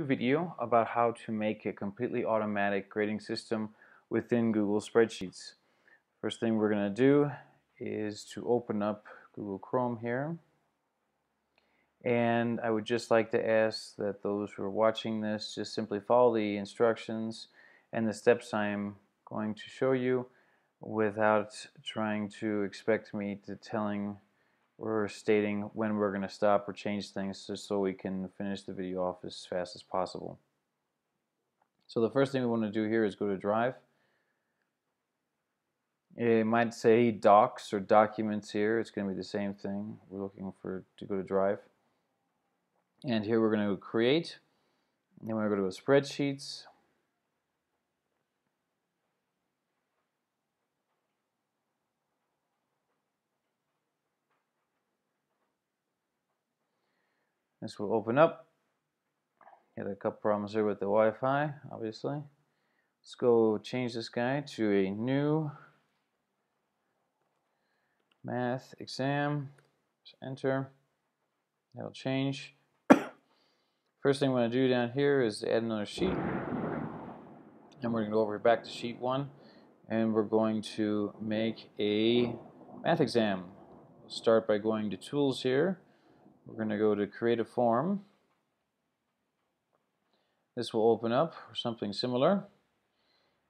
Video about how to make a completely automatic grading system within Google Spreadsheets. First thing we're going to do is to open up Google Chrome here, and I would just like to ask that those who are watching this just simply follow the instructions and the steps I'm going to show you without trying to expect me to telling or stating when we're going to stop or change things, just so we can finish the video off as fast as possible. So the first thing we want to do here is go to Drive. It might say Docs or Documents here. It's going to be the same thing. We're looking to go to Drive. And here we're going to Create. Then we're going to go to Spreadsheets. This will open up. Had a couple problems here with the Wi-Fi, obviously. Let's go change this guy to a new math exam. Just enter. That'll change. First thing we're going to do down here is add another sheet. And we're going to go over back to sheet 1. And we're going to make a math exam. We'll start by going to Tools here. We're going to go to Create a Form. This will open up or something similar.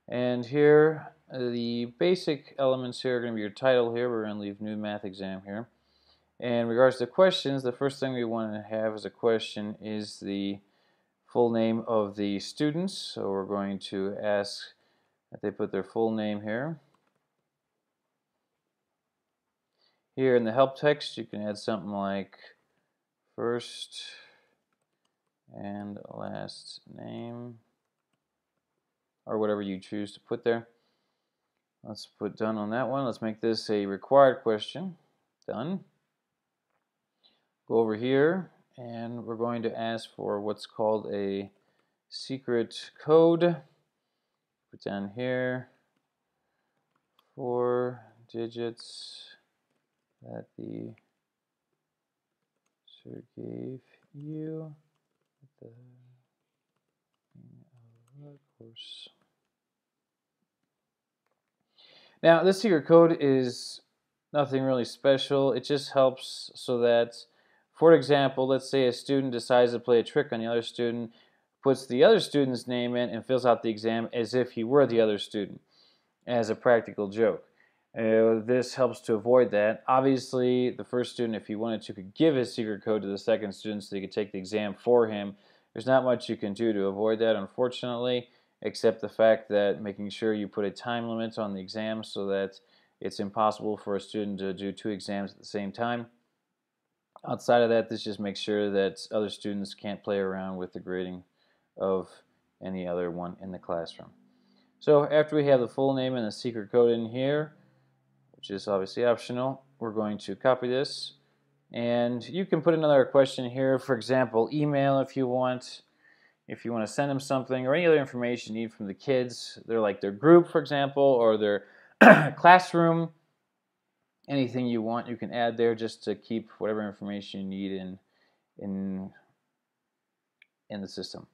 And here, the basic elements here are going to be your title here. We're going to leave New Math Exam here. And in regards to questions, the first thing we want to have as a question is the full name of the students. So we're going to ask that they put their full name here. Here in the help text, you can add something like first and last name, or whatever you choose to put there. Let's put done on that one. Let's make this a required question. Done. Go over here, and we're going to ask for what's called a secret code. Put down here 4 digits that the teacher gave you at the beginning of the course. Now, this secret code is nothing really special. It just helps so that, for example, let's say a student decides to play a trick on the other student, puts the other student's name in, and fills out the exam as if he were the other student, as a practical joke. This helps to avoid that. Obviously, the first student, if he wanted to, could give his secret code to the second student so they could take the exam for him. There's not much you can do to avoid that, unfortunately, except the fact that making sure you put a time limit on the exam so that it's impossible for a student to do 2 exams at the same time. Outside of that, this just makes sure that other students can't play around with the grading of any other one in the classroom. So after we have the full name and the secret code in here, which is obviously optional, we're going to copy this. And you can put another question here, for example, email if you want. If you want to send them something or any other information you need from the kids, they're like their group, for example, or their classroom, anything you want you can add there just to keep whatever information you need in the system.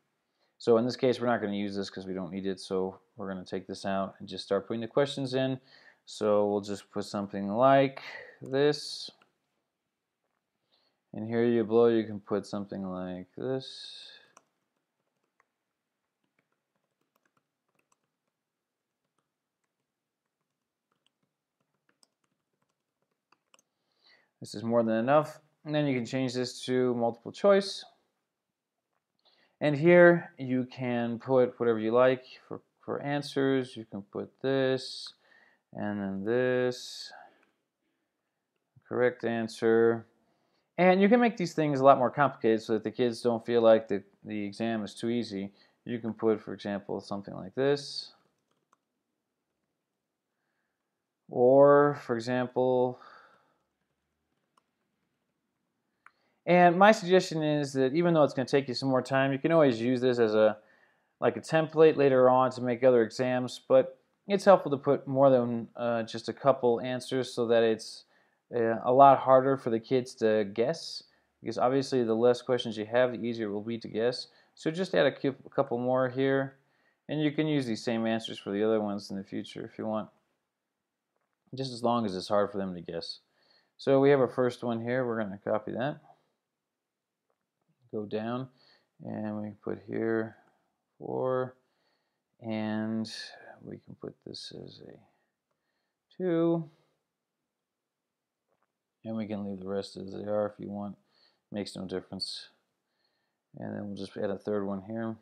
So in this case, we're not going to use this because we don't need it, so we're going to take this out and just start putting the questions in. So we'll just put something like this. And here below you can put something like this. This is more than enough. And then you can change this to multiple choice. And here you can put whatever you like for answers. You can put this, and then this, correct answer. And you can make these things a lot more complicated so that the kids don't feel like the exam is too easy. You can put, for example, something like this. Or, for example, and my suggestion is that even though it's going to take you some more time, you can always use this as like a template later on to make other exams, but it's helpful to put more than just a couple answers so that it's a lot harder for the kids to guess, because obviously the less questions you have, the easier it will be to guess. So just add a couple more here, and you can use these same answers for the other ones in the future if you want, just as long as it's hard for them to guess. So we have our first one here. We're going to copy that, go down, and we put here 4, and we can put this as a 2, and we can leave the rest as they are if you want. Makes no difference. And then we'll just add a third one here.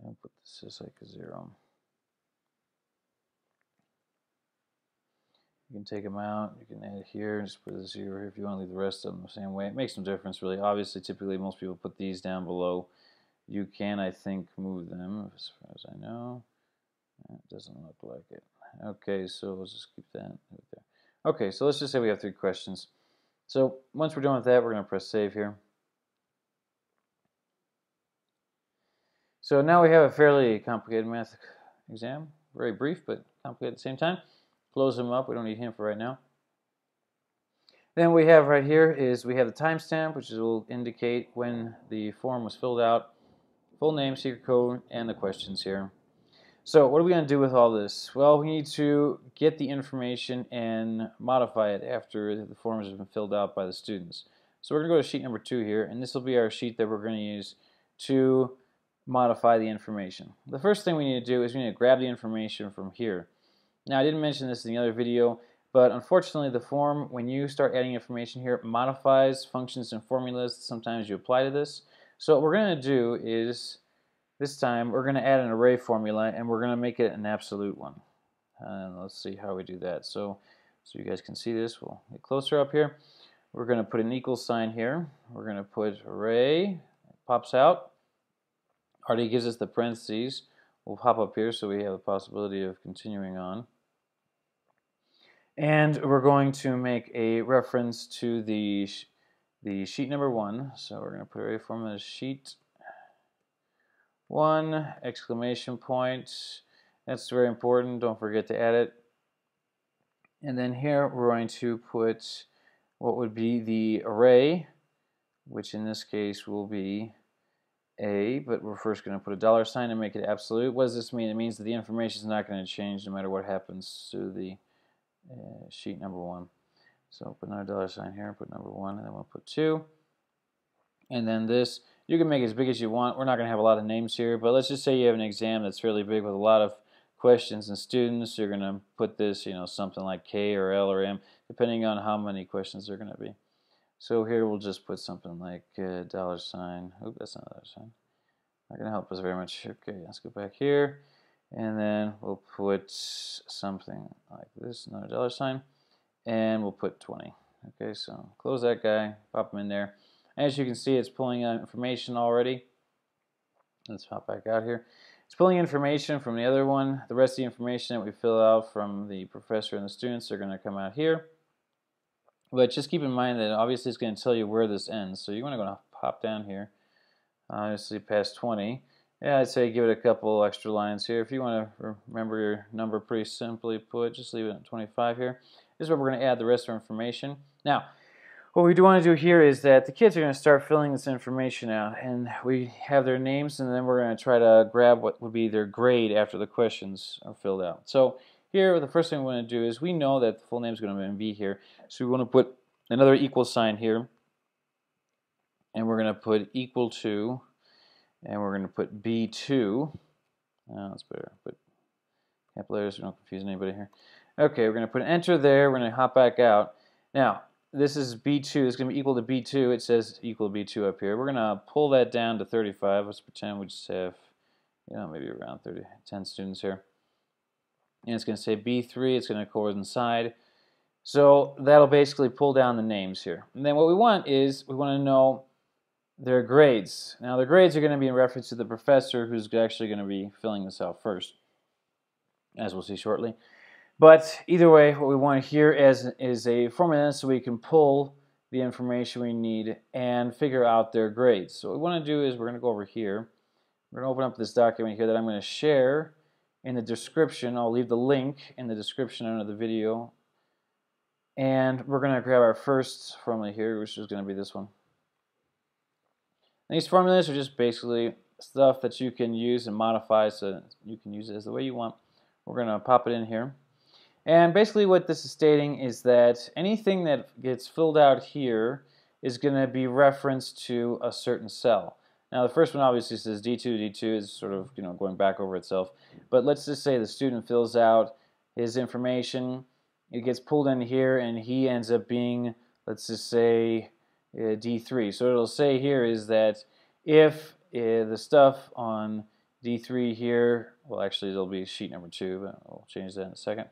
And put this as like a 0. You can take them out. You can add it here and just put a 0 here if you want to leave the rest of them the same way. It makes no difference really. Obviously, typically most people put these down below. You can, I think, move them as far as I know. It doesn't look like it. Okay, so let's just keep that right there. Okay, so let's just say we have 3 questions. So once we're done with that, we're going to press save here. So now we have a fairly complicated math exam. Very brief, but complicated at the same time. Close them up. We don't need him for right now. Then what we have right here is we have the timestamp, which will indicate when the form was filled out, full name, secret code, and the questions here. So what are we going to do with all this? Well, we need to get the information and modify it after the forms have been filled out by the students. So we're going to go to sheet number 2 here, and this will be our sheet that we're going to use to modify the information. The first thing we need to do is we need to grab the information from here. Now, I didn't mention this in the other video, but unfortunately the form, when you start adding information here, modifies functions and formulas that sometimes you apply to this. So what we're going to do is, this time we're going to add an array formula and we're going to make it an absolute one. And let's see how we do that. So you guys can see this. We'll get closer up here. We're going to put an equal sign here. We're going to put array. It pops out. Already gives us the parentheses. We'll pop up here so we have the possibility of continuing on. And we're going to make a reference to the sheet number 1. So we're going to put array formula sheet 1, exclamation point. That's very important. Don't forget to add it. And then here we're going to put what would be the array, which in this case will be A, but we're first going to put a $sign and make it absolute. What does this mean? It means that the information is not going to change no matter what happens to the sheet number 1. So put another $sign here, put number 1, and then we'll put 2. And then this, you can make it as big as you want. We're not going to have a lot of names here, but let's just say you have an exam that's fairly big with a lot of questions and students. You're going to put this, something like K or L or M, depending on how many questions there are going to be. So here we'll just put something like $sign. Oop, that's not a $sign. Not going to help us very much. Okay, let's go back here. And then we'll put something like this, another $sign. And we'll put 20. Okay, so close that guy, pop him in there. As you can see, it's pulling out information already. Let's hop back out here. It's pulling information from the other one. The rest of the information that we fill out from the professor and the students are going to come out here. But just keep in mind that obviously it's going to tell you where this ends. So you want to go pop down here, obviously past 20. Yeah, I'd say give it a couple extra lines here. If you want to remember your number pretty simply put, just leave it at 25 here. This is where we're going to add the rest of our information. Now, what we do want to do here is that the kids are going to start filling this information out, and we have their names, and then we're going to try to grab what would be their grade after the questions are filled out. So here, the first thing we want to do is we know that the full name is going to be here, so we want to put another equal sign here, and we're going to put equal to, and we're going to put B2. That's better. Put capital letters so we don't confuse anybody here. Okay, we're going to put an enter there. We're going to hop back out. Now, this is B2. It's going to be equal to B2. It says equal to B2 up here. We're going to pull that down to 35. Let's pretend we just have, maybe around 10 students here. And it's going to say B3. It's going to coincide. So that'll basically pull down the names here. And then what we want is we want to know their grades. Now, their grades are going to be in reference to the professor who's actually going to be filling this out first, as we'll see shortly. But either way, what we want here is a formula so we can pull the information we need and figure out their grades. So what we want to do is we're going to go over here. We're going to open up this document here that I'm going to share in the description. I'll leave the link in the description under the video. And we're going to grab our first formula here, which is going to be this one. And these formulas are just basically stuff that you can use and modify so that you can use it as the way you want. We're going to pop it in here. And basically what this is stating is that anything that gets filled out here is going to be referenced to a certain cell. Now the first one obviously says D2. D2 is sort of going back over itself. But let's just say the student fills out his information. It gets pulled in here and he ends up being, let's just say, D3. So what it'll say here is that if the stuff on D3 here, well actually it'll be sheet number 2, but we'll change that in a second,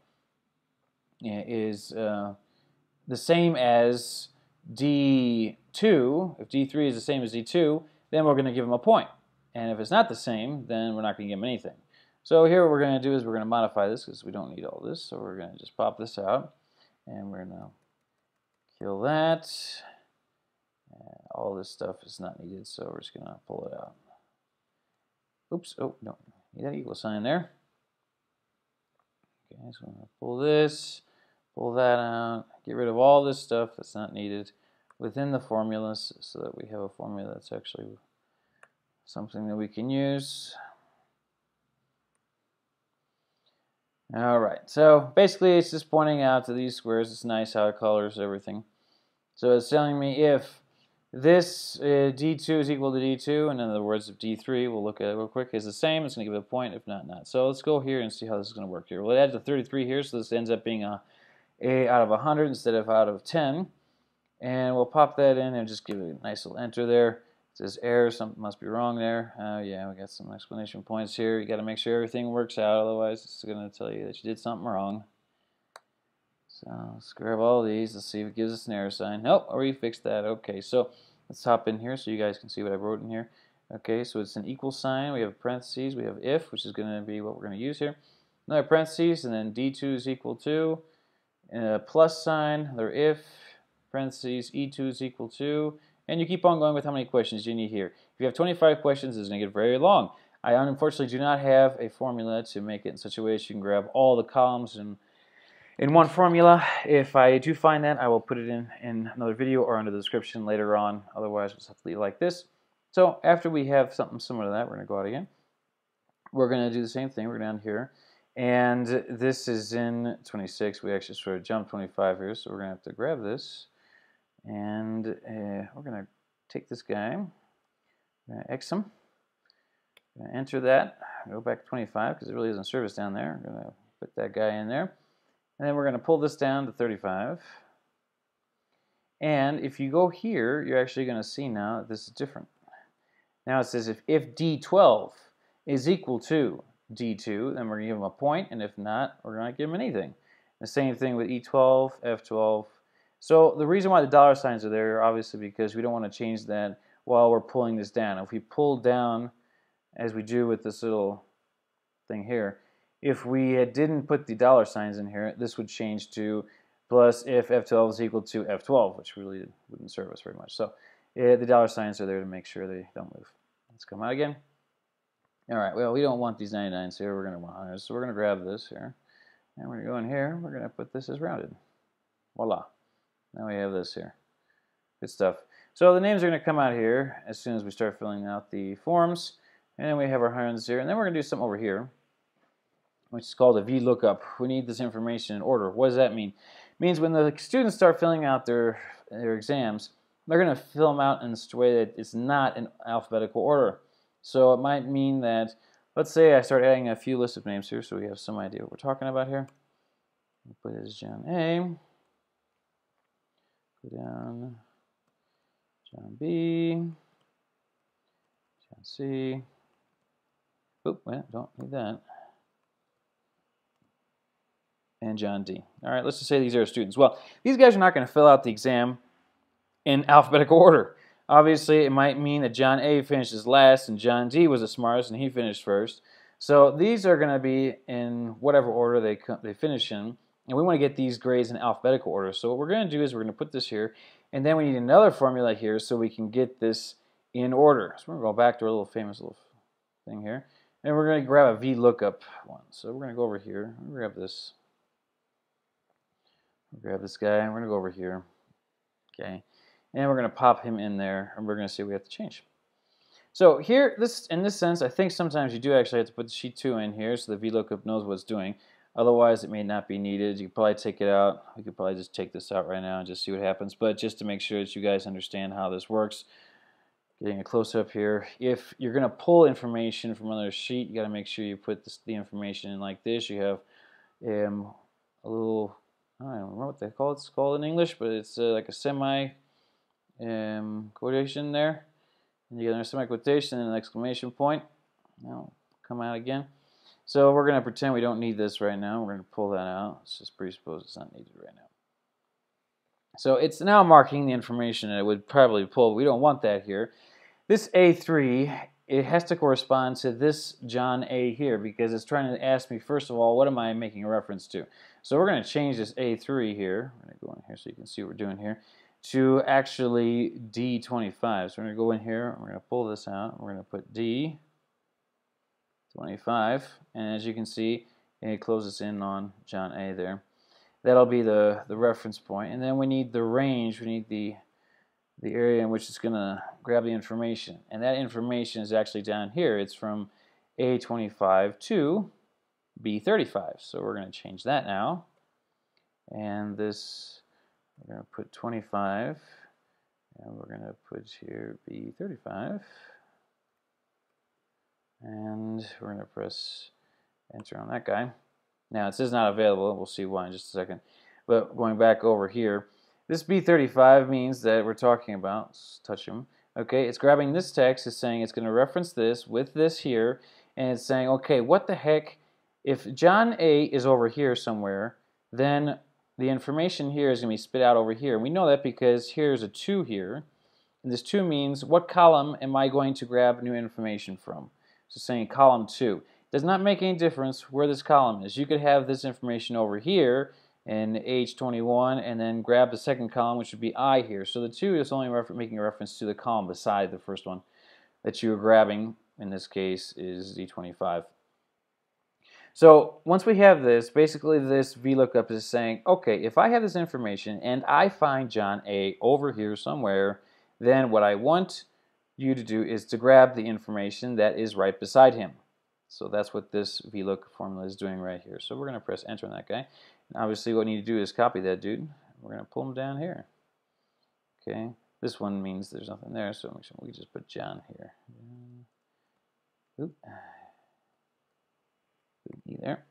is the same as D2, if D3 is the same as D2, then we're going to give them a point. And if it's not the same, then we're not going to give them anything. So here what we're going to do is we're going to modify this because we don't need all this. So we're going to just pop this out, and we're going to kill that. All this stuff is not needed, so we're just going to pull it out. Oops, oh, no, need that equal sign there. Okay, so I'm going to pull this. Pull that out, get rid of all this stuff that's not needed within the formulas so that we have a formula that's actually something that we can use. Alright, so basically it's just pointing out to these squares. It's nice how it colors everything. So it's telling me if this D2 is equal to D2, and in other words, if D3, we'll look at it real quick, is the same, it's going to give it a point. If not, not. So let's go here and see how this is going to work here. We'll add the 33 here, so this ends up being a out of 100 instead of out of 10, and we'll pop that in and just give it a nice little enter there. It says error, something must be wrong there. Yeah, we got some explanation points here. You got to make sure everything works out, otherwise it's going to tell you that you did something wrong. So let's grab all these. Let's see if it gives us an error sign. Nope, already fixed that. Okay, so let's hop in here so you guys can see what I wrote in here. Okay, so it's an equal sign. We have parentheses. We have if, which is going to be what we're going to use here. Another parentheses, and then D2 is equal to plus sign, another if, parentheses, E2 is equal to, and you keep on going with how many questions you need here. If you have 25 questions, it's going to get very long. I unfortunately do not have a formula to make it in such a way that you can grab all the columns in one formula. If I do find that, I will put it in another video or under the description later on. Otherwise, we'll just have to leave it like this. So after we have something similar to that, we're going to go out again. We're going to do the same thing. We're down here. And this is in 26. We actually sort of jumped 25 here, so we're going to have to grab this. And we're going to take this guy, we're going to X him, we're going to enter that, go back to 25 because it really isn't service down there. We're going to put that guy in there. And then we're going to pull this down to 35. And if you go here, you're actually going to see now that this is different. Now it says if D12 is equal to D2, then we're going to give them a point, and if not, we're going to give them anything. The same thing with E12, F12. So the reason why the dollar signs are there, obviously, because we don't want to change that while we're pulling this down. If we pull down, as we do with this little thing here, if we didn't put the dollar signs in here, this would change to plus if F12 is equal to F12, which really wouldn't serve us very much. So the dollar signs are there to make sure they don't move. Let's come out again. All right, well, we don't want these 99s here. We're going to want 100. So we're going to grab this here. And we're going to go in here. We're going to put this as rounded. Voila. Now we have this here. Good stuff. So the names are going to come out here as soon as we start filling out the forms. And then we have our hundreds here. And then we're going to do something over here, which is called a Vlookup. We need this information in order. What does that mean? It means when the students start filling out their exams, they're going to fill them out in such a way that it's not in alphabetical order. So it might mean that, let's say I start adding a few lists of names here so we have some idea what we're talking about here. We'll put it as John A. Go down John B. John C. Oop, wait, don't need that. And John D. All right, let's just say these are students. Well, these guys are not going to fill out the exam in alphabetical order. Obviously, it might mean that John A finishes last and John D was the smartest and he finished first. So these are going to be in whatever order they finish in. And we want to get these grades in alphabetical order. So what we're going to do is we're going to put this here. And then we need another formula here so we can get this in order. So we're going to go back to our little famous little thing here. And we're going to grab a VLOOKUP one. So we're going to go over here. We'll grab this. We'll grab this guy. And we're going to go over here. Okay. And we're going to pop him in there, and we're going to see what we have to change. So here, in this sense, I think sometimes you do actually have to put the sheet 2 in here so the VLOOKUP knows what it's doing. Otherwise, it may not be needed. You could probably take it out. We could probably just take this out right now and just see what happens. But just to make sure that you guys understand how this works, getting a close-up here. If you're going to pull information from another sheet, you got to make sure you put the information in like this. You have a little, I don't remember what they call it. It's called in English, but it's like a semi quotation there. And you get another semi-quotation and an exclamation point. Now, come out again. So we're going to pretend we don't need this right now. We're going to pull that out. Let's just presuppose it's not needed right now. So it's now marking the information that it would probably pull. We don't want that here. This A3, it has to correspond to this John A here because it's trying to ask me, first of all, what am I making a reference to? So we're going to change this A3 here. We're going to go in here so you can see what we're doing here, to actually D25. So we're going to go in here, we're going to pull this out, we're going to put D25, and as you can see, it closes in on John A there. That'll be the reference point, and then we need the range, we need the area in which it's going to grab the information, and that information is actually down here. It's from A25 to B35, so we're going to change that now, and this, we're going to put 25, and we're going to put here B35, and we're going to press enter on that guy. Now it says not available. We'll see why in just a second. But going back over here, this B35 means that we're talking about, let's touch him. Okay, it's grabbing this text, it's saying it's going to reference this with this here, and it's saying, okay, what the heck, if John A is over here somewhere, then the information here is going to be spit out over here. And we know that because here's a 2 here, and this 2 means what column am I going to grab new information from? So saying column 2. Does not make any difference where this column is. You could have this information over here in H21 and then grab the second column, which would be I here. So the 2 is only making a reference to the column beside the first one that you're grabbing. In this case is D25. So once we have this, basically this VLOOKUP is saying, okay, if I have this information and I find John A over here somewhere, then what I want you to do is to grab the information that is right beside him. So that's what this VLOOKUP formula is doing right here. So we're going to press enter on that guy. And obviously what we need to do is copy that dude. We're going to pull him down here. Okay, this one means there's nothing there, so make sure we just put John here. Oop. There.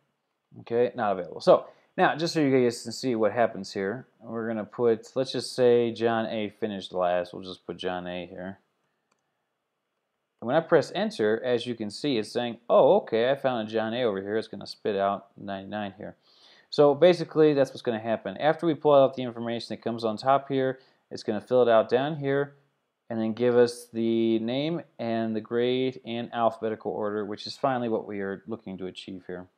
Okay, not available. So now, just so you guys can see what happens here, we're going to put, let's just say John A finished last. We'll just put John A here. When I press enter, as you can see, it's saying, oh, okay, I found a John A over here. It's going to spit out 99 here. So basically, that's what's going to happen. After we pull out the information that comes on top here, it's going to fill it out down here and then give us the name and the grade in alphabetical order, which is finally what we are looking to achieve here.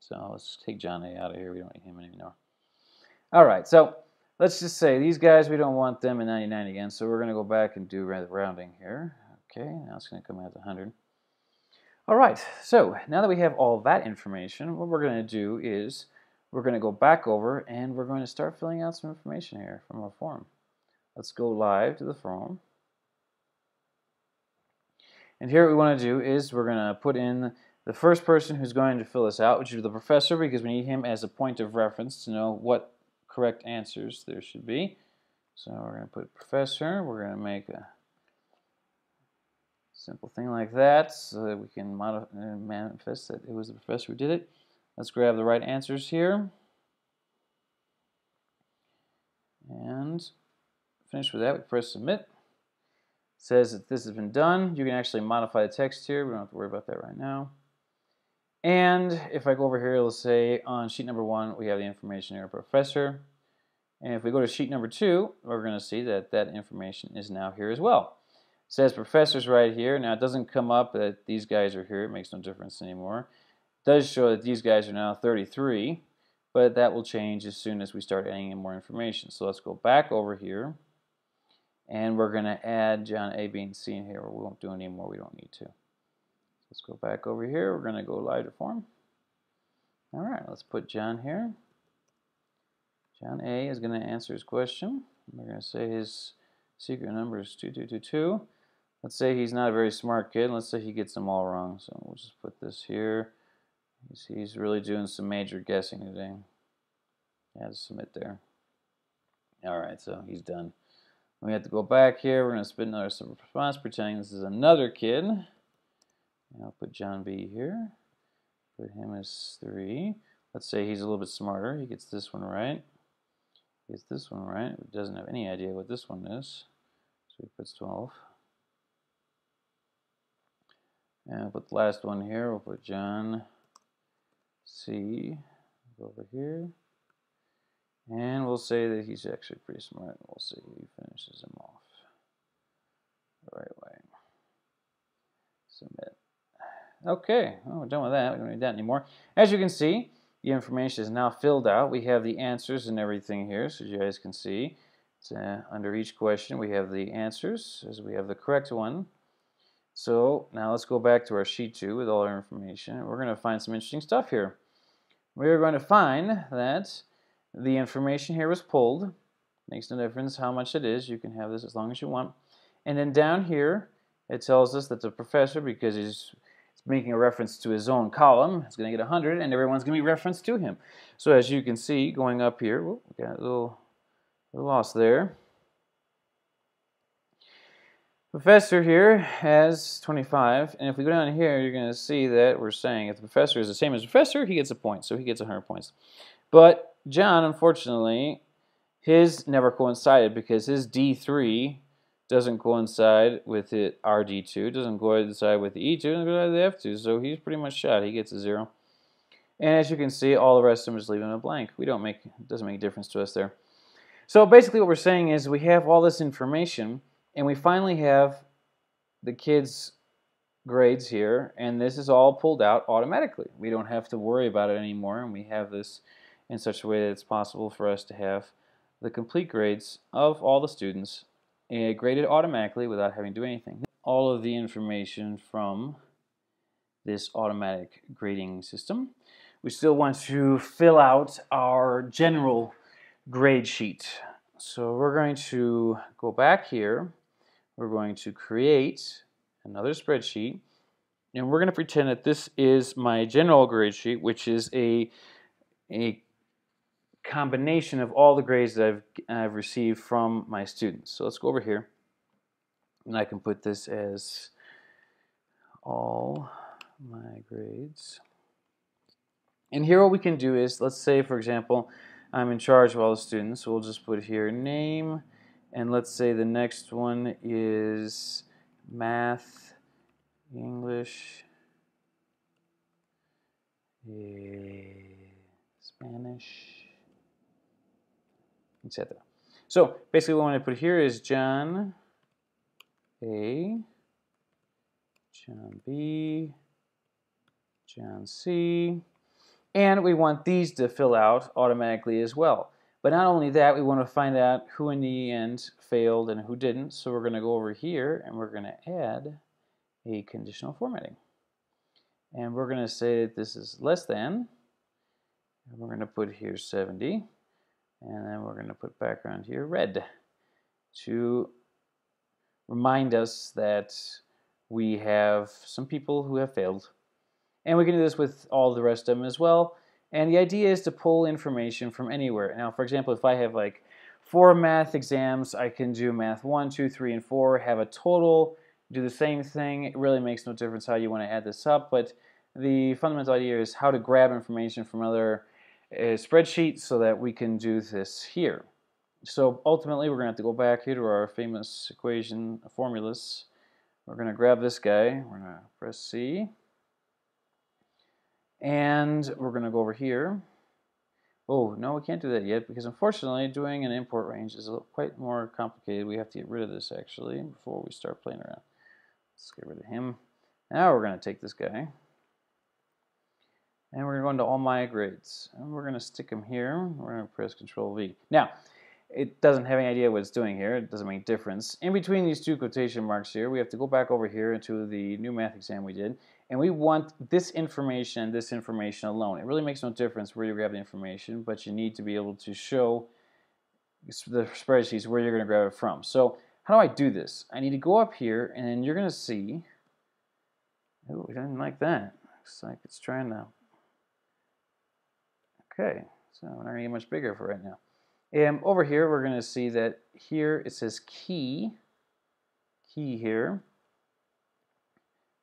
So let's take John A out of here. We don't need him anymore. All right, so let's just say these guys, we don't want them in 99 again, so we're going to go back and do rounding here. Okay, now it's going to come out to 100. All right, so now that we have all that information, what we're going to do is we're going to go back over and we're going to start filling out some information here from our form. Let's go live to the form. And here what we want to do is we're going to put in the first person who's going to fill this out, which is the professor, because we need him as a point of reference to know what correct answers there should be. So we're going to put professor. We're going to make a simple thing like that so that we can manifest that it was the professor who did it. Let's grab the right answers here. And finish with that. We press submit. It says that this has been done. You can actually modify the text here. We don't have to worry about that right now. And if I go over here, let's say on sheet number 1, we have the information here, professor. And if we go to sheet number 2, we're going to see that that information is now here as well. It says professors right here. Now it doesn't come up that these guys are here. It makes no difference anymore. It does show that these guys are now 33, but that will change as soon as we start adding in more information. So let's go back over here, and we're going to add John A, B, and C in here. We won't do any more. We don't need to. Let's go back over here. We're going to go live to form. All right, let's put John here. John A is going to answer his question. We're going to say his secret number is 2222. Let's say he's not a very smart kid. Let's say he gets them all wrong. So we'll just put this here. You see, he's really doing some major guessing today. Yeah, just submit there. All right, so he's done. We have to go back here. We're going to spit another response, pretending this is another kid. And I'll put John B here. Put him as 3. Let's say he's a little bit smarter. He gets this one right. He gets this one right. He doesn't have any idea what this one is. So he puts 12. And we'll put the last one here. We'll put John C. Go over here. And we'll say that he's actually pretty smart. We'll see if he finishes him off the right way. Submit. Okay, well, we're done with that. We don't need that anymore. As you can see, the information is now filled out. We have the answers and everything here, so you guys can see. Under each question, we have the answers, as we have the correct one. So now let's go back to our sheet 2 with all our information. We're going to find some interesting stuff here. We're going to find that the information here was pulled. Makes no difference how much it is. You can have this as long as you want. And then down here, it tells us that the professor, because he's making a reference to his own column, is going to get 100, and everyone's going to be referenced to him. So as you can see, going up here, we got a little loss there. Professor here has 25, and if we go down here, you're going to see that we're saying if the professor is the same as the professor, he gets a point, so he gets 100 points. But John, unfortunately, his never coincided because his D3 doesn't coincide with our D2, doesn't coincide with the E2, doesn't coincide with the F2, so he's pretty much shot. He gets a 0. And as you can see, all the rest of them is leaving a blank. It doesn't make a difference to us there. So basically what we're saying is we have all this information, and we finally have the kids' grades here, and this is all pulled out automatically. We don't have to worry about it anymore, and we have this in such a way that it's possible for us to have the complete grades of all the students graded automatically without having to do anything. All of the information from this automatic grading system. We still want to fill out our general grade sheet. So we're going to go back here. We're going to create another spreadsheet, and we're going to pretend that this is my general grade sheet, which is a combination of all the grades that I've received from my students. So let's go over here, and I can put this as all my grades. And here what we can do is, let's say for example, I'm in charge of all the students, so we'll just put here name, and let's say the next one is math, English, Spanish, etc. So basically what I want to put here is John A, John B, John C, and we want these to fill out automatically as well. But not only that, we want to find out who in the end failed and who didn't. So we're going to go over here and we're going to add a conditional formatting. And we're going to say that this is less than. And we're going to put here 70. And then we're going to put background here red to remind us that we have some people who have failed. And we can do this with all the rest of them as well. And the idea is to pull information from anywhere. Now, for example, if I have like 4 math exams, I can do math 1, 2, 3, and 4, have a total, do the same thing. It really makes no difference how you want to add this up, but the fundamental idea is how to grab information from other spreadsheets so that we can do this here. So ultimately, we're going to have to go back here to our famous equation formulas. We're going to grab this guy. We're going to press C. And we're going to go over here. Oh, no, we can't do that yet because unfortunately doing an import range is quite more complicated. We have to get rid of this actually before we start playing around. Let's get rid of him. Now we're going to take this guy and we're going to go into all my grades. And we're going to stick him here. We're going to press Control V. Now, it doesn't have any idea what it's doing here. It doesn't make a difference. In between these 2 quotation marks here, we have to go back over here into the new math exam we did. And we want this information and this information alone. It really makes no difference where you grab the information, but you need to be able to show the spreadsheets where you're going to grab it from. So how do I do this? I need to go up here, and then you're going to see, oh, we didn't like that. Looks like it's trying to, okay, so we're not going to get much bigger for right now. And over here, we're going to see that here it says key here.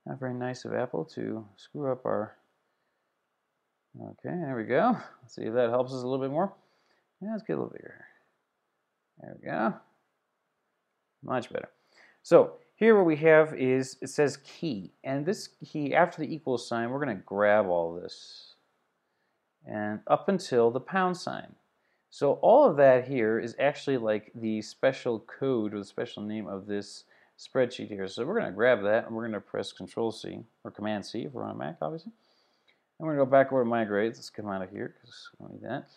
Not very nice of Apple to screw up our, okay, there we go. Let's see if that helps us a little bit more. Yeah, let's get a little bigger. There we go. Much better. So here what we have is, it says key. And this key, after the equal sign, we're going to grab all this. And up until the pound sign. So all of that here is actually like the special code or the special name of this spreadsheet here. So we're going to grab that and we're going to press Control C or Command C if we're on a Mac, obviously. And we're going to go back over to My Grades. Let's come out of here because we don't need that.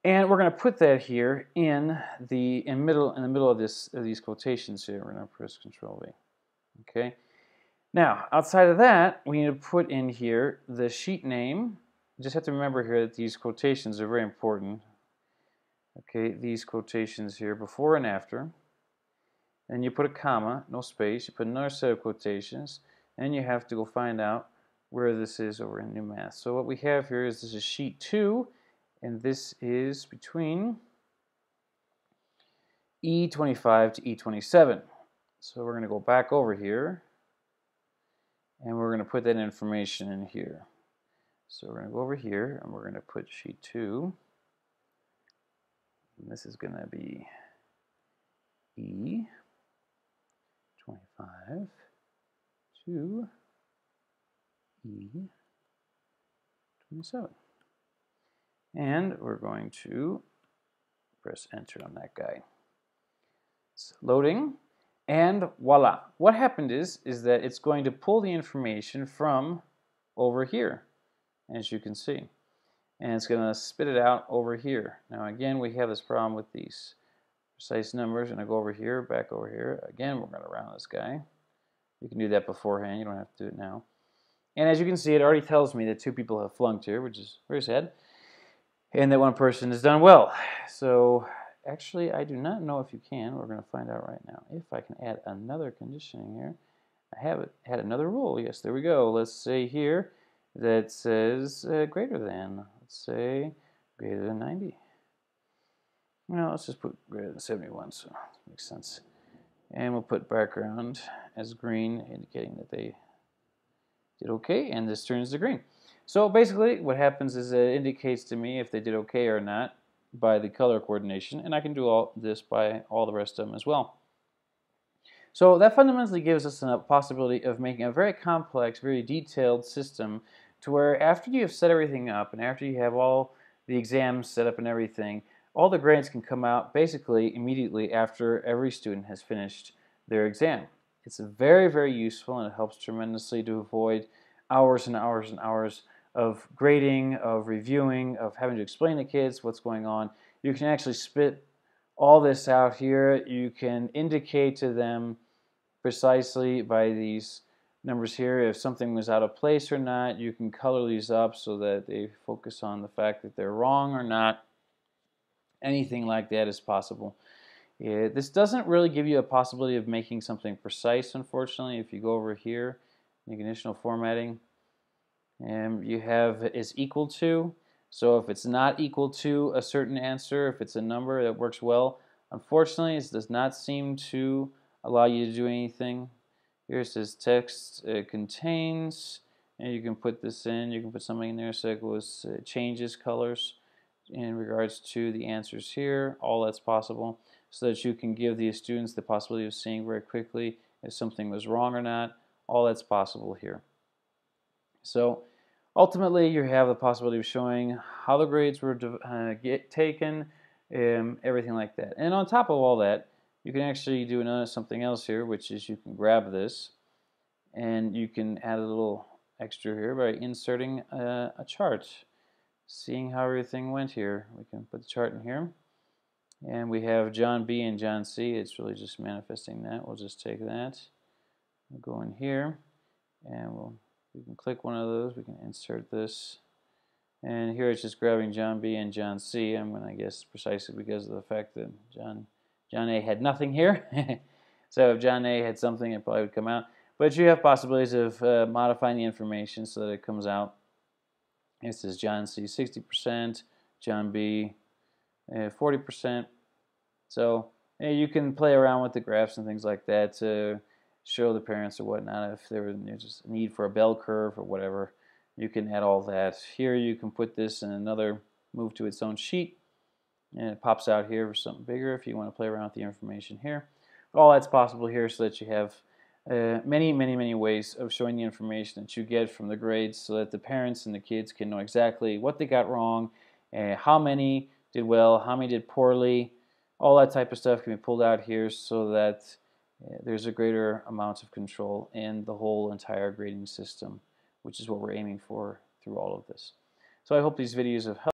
And we're going to put that here in the middle of these quotations here. We're going to press Control V. Okay. Now, outside of that, we need to put in here the sheet name. You just have to remember here that these quotations are very important. Okay, these quotations here, before and after. And you put a comma, no space. You put another set of quotations, and you have to go find out where this is over in New Math. So what we have here is this is sheet 2. And this is between E25 to E27. So we're going to go back over here, and we're going to put that information in here. So we're going to go over here, and we're going to put sheet 2. And this is going to be E25 to E27. And we're going to press enter on that guy. It's loading, and voila. What happened is that it's going to pull the information from over here, as you can see. And it's going to spit it out over here. Now again, we have this problem with these precise numbers. And I go over here, back over here. Again, we're going to round this guy. You can do that beforehand. You don't have to do it now. And as you can see, it already tells me that 2 people have flunked here, which is very sad. And that 1 person has done well. So actually, I do not know if you can. We're going to find out right now. If I can add another conditioning here. I have it had another rule. Yes, there we go. Let's say here that says greater than. Let's say greater than 90. Well, let's just put greater than 71, so that makes sense. And we'll put background as green, indicating that they did okay, and this turns to green. So basically what happens is it indicates to me if they did okay or not by the color coordination, and I can do all this by all the rest of them as well. So that fundamentally gives us a possibility of making a very complex, very detailed system to where after you have set everything up and after you have all the exams set up and everything, all the grades can come out basically immediately after every student has finished their exam. It's very, very useful, and it helps tremendously to avoid hours and hours and hours of grading, of reviewing, of having to explain to kids what's going on. You can actually spit all this out here. You can indicate to them precisely by these numbers here if something was out of place or not. You can color these up so that they focus on the fact that they're wrong or not. Anything like that is possible. This doesn't really give you a possibility of making something precise, unfortunately. If you go over here in conditional formatting, and you have is equal to. So if it's not equal to a certain answer, if it's a number that works well, unfortunately it does not seem to allow you to do anything. Here it says text contains, and you can put this in. You can put something in there so it goes changes colors in regards to the answers here. All that's possible, so that you can give the students the possibility of seeing very quickly if something was wrong or not. All that's possible here. So ultimately, you have the possibility of showing how the grades were taken, everything like that. And on top of all that, you can actually do something else here, which is you can grab this and you can add a little extra here by inserting a chart. Seeing how everything went here, we can put the chart in here. And we have John B and John C. It's really just manifesting that. We'll just take that. We'll go in here, and we can click one of those. We can insert this. And here it's just grabbing John B and John C. I'm going to guess precisely because of the fact that John A had nothing here. So if John A had something, it probably would come out. But you have possibilities of modifying the information so that it comes out. It says John C 60%, John B 40%. So you can play around with the graphs and things like that to show the parents or whatnot if there was just a need for a bell curve or whatever. You can add all that. Here you can put this in another, move to its own sheet, and it pops out here for something bigger if you want to play around with the information here. But all that's possible here so that you have many ways of showing the information that you get from the grades so that the parents and the kids can know exactly what they got wrong, how many did well, how many did poorly. All that type of stuff can be pulled out here so that there's a greater amount of control in the whole entire grading system, which is what we're aiming for through all of this. So I hope these videos have helped.